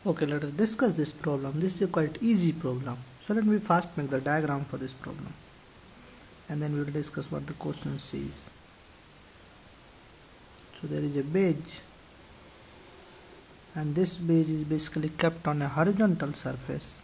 Okay, let us discuss this problem. This is a quite easy problem. So let me first make the diagram for this problem, and then we will discuss what the question says. So there is a wedge, and this wedge is basically kept on a horizontal surface.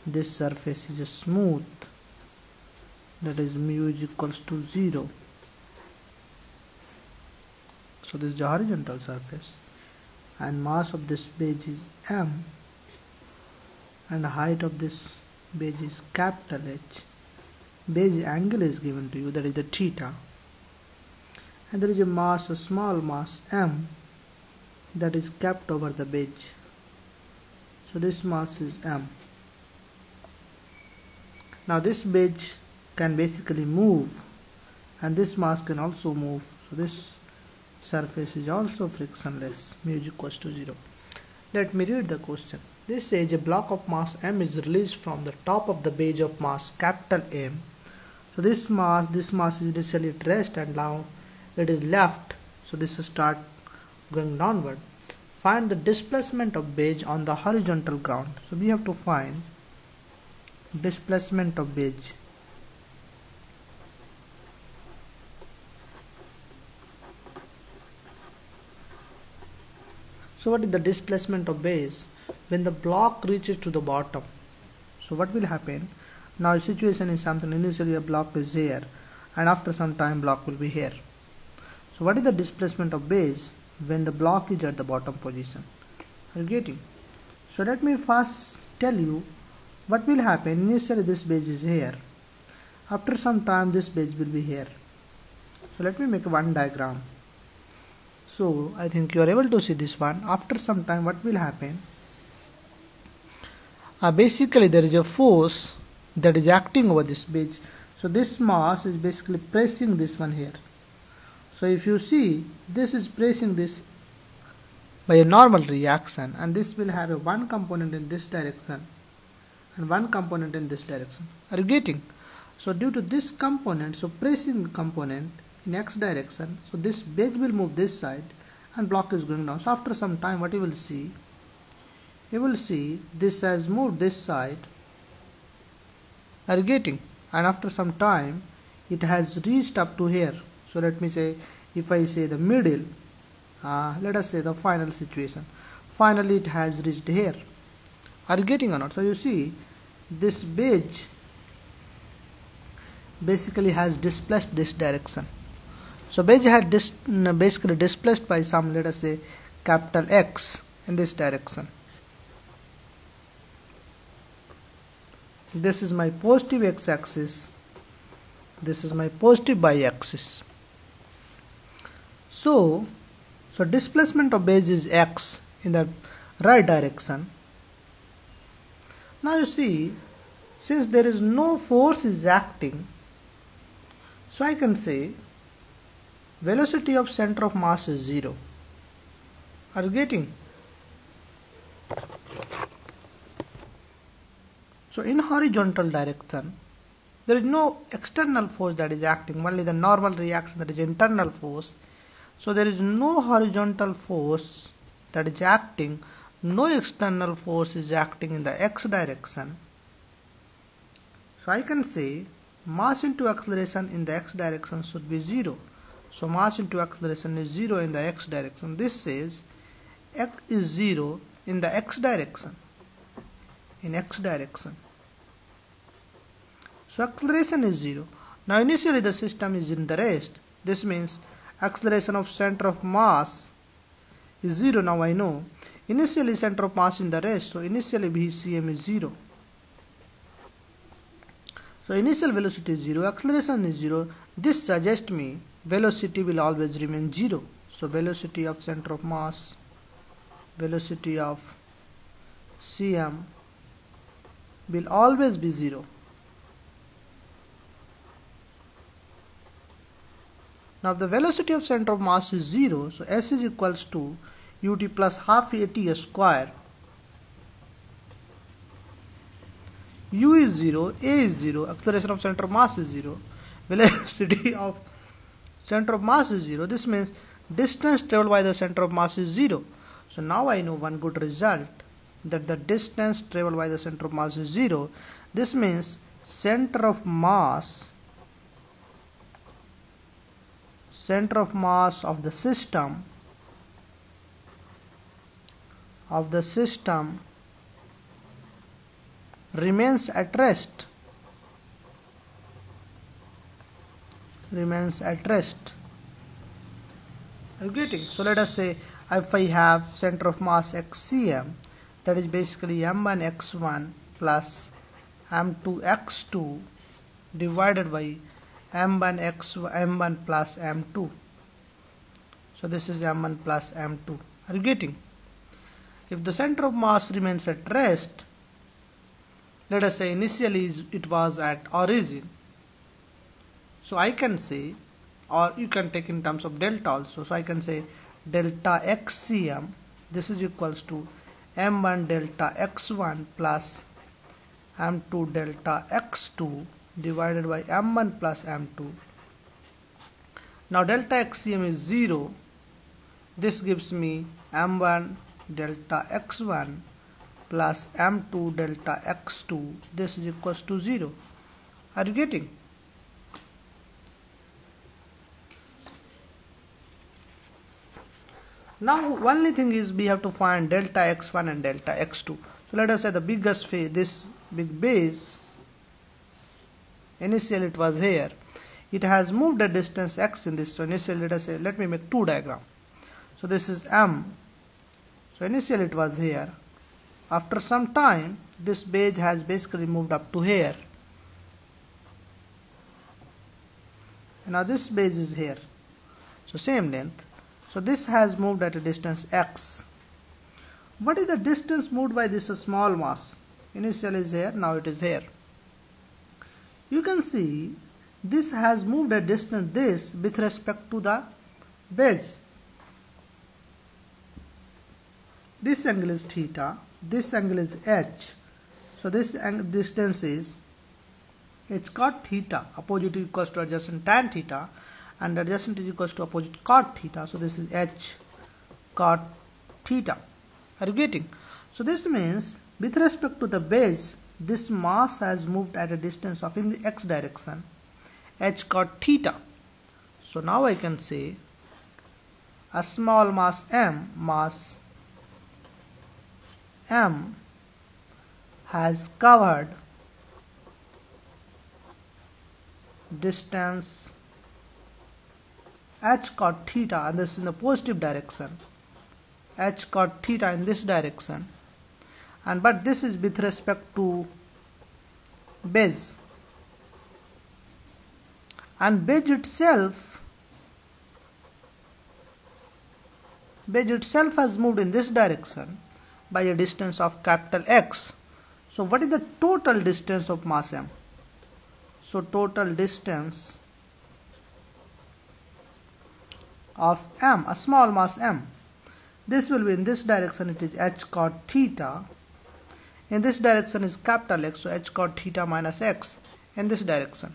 This surface is a smooth, that is mu is equals to 0. So this is the horizontal surface, and mass of this wedge is m, and the height of this wedge is capital H. Wedge angle is given to you, that is the theta, and there is a mass, a small mass m, that is kept over the wedge. So this mass is m. Now this wedge can basically move, and this mass can also move. So this surface is also frictionless, mu is equals to 0. Let me read the question. This says a block of mass m is released from the top of the wedge of mass capital M. So this mass is initially at rest, and now it is left. So this will start going downward. Find the displacement of wedge on the horizontal ground. So we have to find displacement of wedge. So what is the displacement of wedge when the block reaches to the bottom? So what will happen? Now the situation is something, initially a block is here, and after some time block will be here. So what is the displacement of wedge when the block is at the bottom position? Are you getting? So let me first tell you what will happen. Initially this wedge is here. After some time this wedge will be here. So let me make one diagram. So I think you are able to see this one. After some time what will happen? Basically there is a force that is acting over this wedge. So this mass is basically pressing this one here. So if you see, this is pressing this by a normal reaction, and this will have a one component in this direction and one component in this direction. Are you getting? So due to this component, so pressing component in x direction, so this wedge will move this side and block is going down. So after some time what you will see? You will see this has moved this side. Are you getting? And after some time it has reached up to here. So let me say, if I say the middle, let us say the final situation. Finally it has reached here. Are you getting or not? So you see, this wedge basically has displaced this direction. So wedge had basically displaced by some, let us say, capital X in this direction. This is my positive x-axis. This is my positive y-axis. So displacement of wedge is x in the right direction. Now you see, since there is no force is acting, so I can say velocity of center of mass is 0. Are you getting? So in horizontal direction there is no external force that is acting, only the normal reaction, that is internal force. So there is no horizontal force that is acting, no external force is acting in the x direction. So I can say mass into acceleration in the x direction should be 0. So mass into acceleration is 0 in the x direction. This says x is 0 in the x direction. In x direction. So acceleration is 0. Now initially the system is in the rest. This means acceleration of center of mass is 0. Now I know. Initially center of mass in the rest. So initially VCM is 0. So initial velocity is 0. Acceleration is 0. This suggests me velocity will always remain 0. So velocity of center of mass, velocity of CM will always be 0. Now if the velocity of center of mass is 0, so S is equals to ut plus half at square. U is 0, A is 0, acceleration of center of mass is 0, velocity of center of mass is 0. This means distance traveled by the center of mass is 0. So now I know one good result. that the distance traveled by the center of mass is 0. This means center of mass of the system remains at rest. Are you getting? So let us say if I have center of mass xcm, that is basically m1 x1 plus m2 x2 divided by m1 plus m2. So this is m1 plus m2. Are you getting? If the center of mass remains at rest, let us say initially it was at origin. So I can say, or you can take in terms of delta also. So I can say delta xcm, this is equals to m1 delta x1 plus m2 delta x2 divided by m1 plus m2. Now delta xcm is 0. This gives me m1 delta x1 plus m2 delta x2. This is equals to 0. Are you getting? Now only thing is we have to find delta x1 and delta x2. So let us say the biggest phase, this big base, initially it was here. It has moved a distance x in this. So initially let us say, let me make two diagram. So this is m. So initially it was here. After some time this base has basically moved up to here. Now this base is here. So same length. So this has moved at a distance x. What is the distance moved by this small mass? Initially is here, now it is here. You can see this has moved a distance this with respect to the base. This angle is theta, this angle is h. So this distance is h cot theta, opposite equals to adjacent tan theta, and adjacent is equals to opposite cot theta. So this is h cot theta. Are you getting? So this means with respect to the base, this mass has moved at a distance of in the x direction, h cot theta. So now I can say a small mass m has covered distance h cot theta, and this is in the positive direction, h cot theta in this direction, and but this is with respect to base, and base itself has moved in this direction by a distance of capital X. So what is the total distance of mass m? So total distance of m, a small mass m, this will be in this direction, it is h cot theta. In this direction is capital X, so h cot theta minus x in this direction.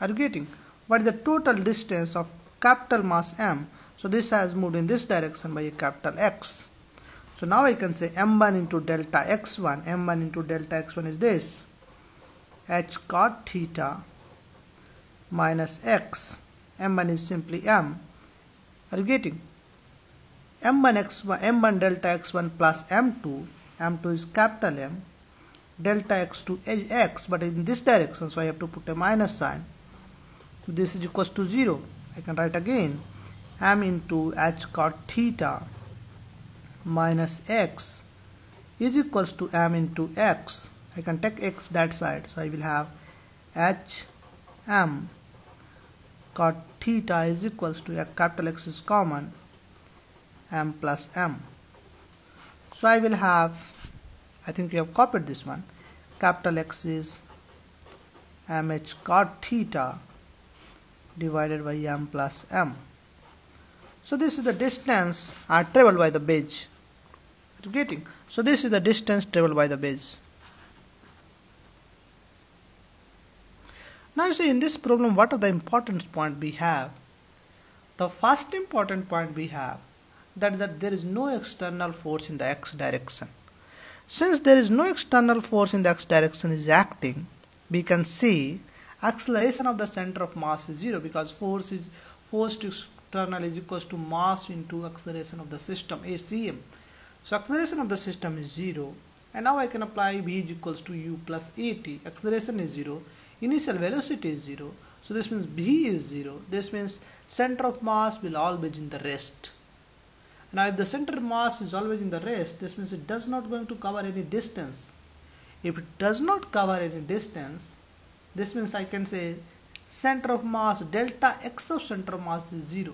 Are you getting? What is the total distance of capital mass m? So this has moved in this direction by a capital X. So now I can say m1 into delta x1, m1 into delta x1 is this, h cot theta minus x, m1 is simply m. Are you getting? m1 delta x1 plus m2, m2 is capital M, delta x2 is x, but in this direction, so I have to put a minus sign. This is equals to 0. I can write again m into h cot theta minus x is equals to m into x. I can take x that side, so I will have h m cot theta is equals to, a capital X is common, m plus m. So I will have, I think you have copied this one, capital X is mh cot theta divided by m plus m. So this is the distance traveled by the base. Are you getting? So this is the distance traveled by the base. Now you see in this problem what are the important points we have. The first important point we have that there is no external force in the x direction. Since there is no external force in the x direction is acting, we can see acceleration of the center of mass is 0, because force to external is equals to mass into acceleration of the system, ACM. So acceleration of the system is 0, and now I can apply v is equals to u plus at. Acceleration is 0, initial velocity is 0, so this means v is 0. This means center of mass will always in the rest. Now if the center of mass is always in the rest, this means it does not going to cover any distance. If it does not cover any distance, this means I can say center of mass, delta x of center of mass is 0.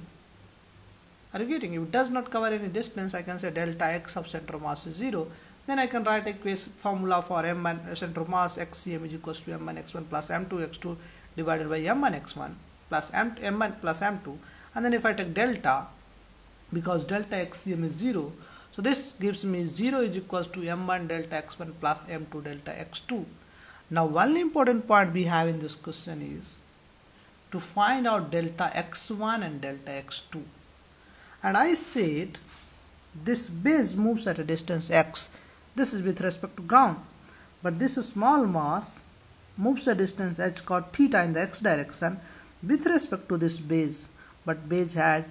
Are you getting? If it does not cover any distance, I can say delta x of center of mass is 0. Then I can write a formula for m1 center of mass xcm is equals to m1 x1 plus m2 x2 divided by m1 x1 plus m1 plus m2. And then if I take delta, because delta xcm is 0, so this gives me 0 is equals to m1 delta x1 plus m2 delta x2. Now one important point we have in this question is to find out delta x1 and delta x2. And I said this base moves at a distance x. This is with respect to ground. But this small mass moves a distance h cot theta in the x direction with respect to this base. But base had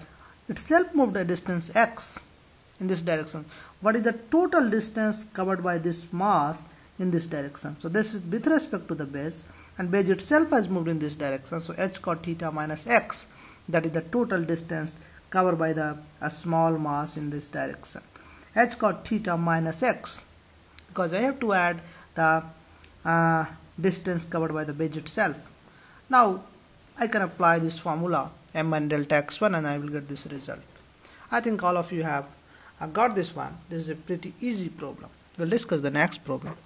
itself moved a distance x in this direction. What is the total distance covered by this mass in this direction? So this is with respect to the base, and base itself has moved in this direction. So h cot theta minus x, that is the total distance covered by the small mass in this direction. H cot theta minus x, because I have to add the distance covered by the base itself. Now I can apply this formula m1 delta x1 and I will get this result. I think all of you have got this one. This is a pretty easy problem. We'll discuss the next problem.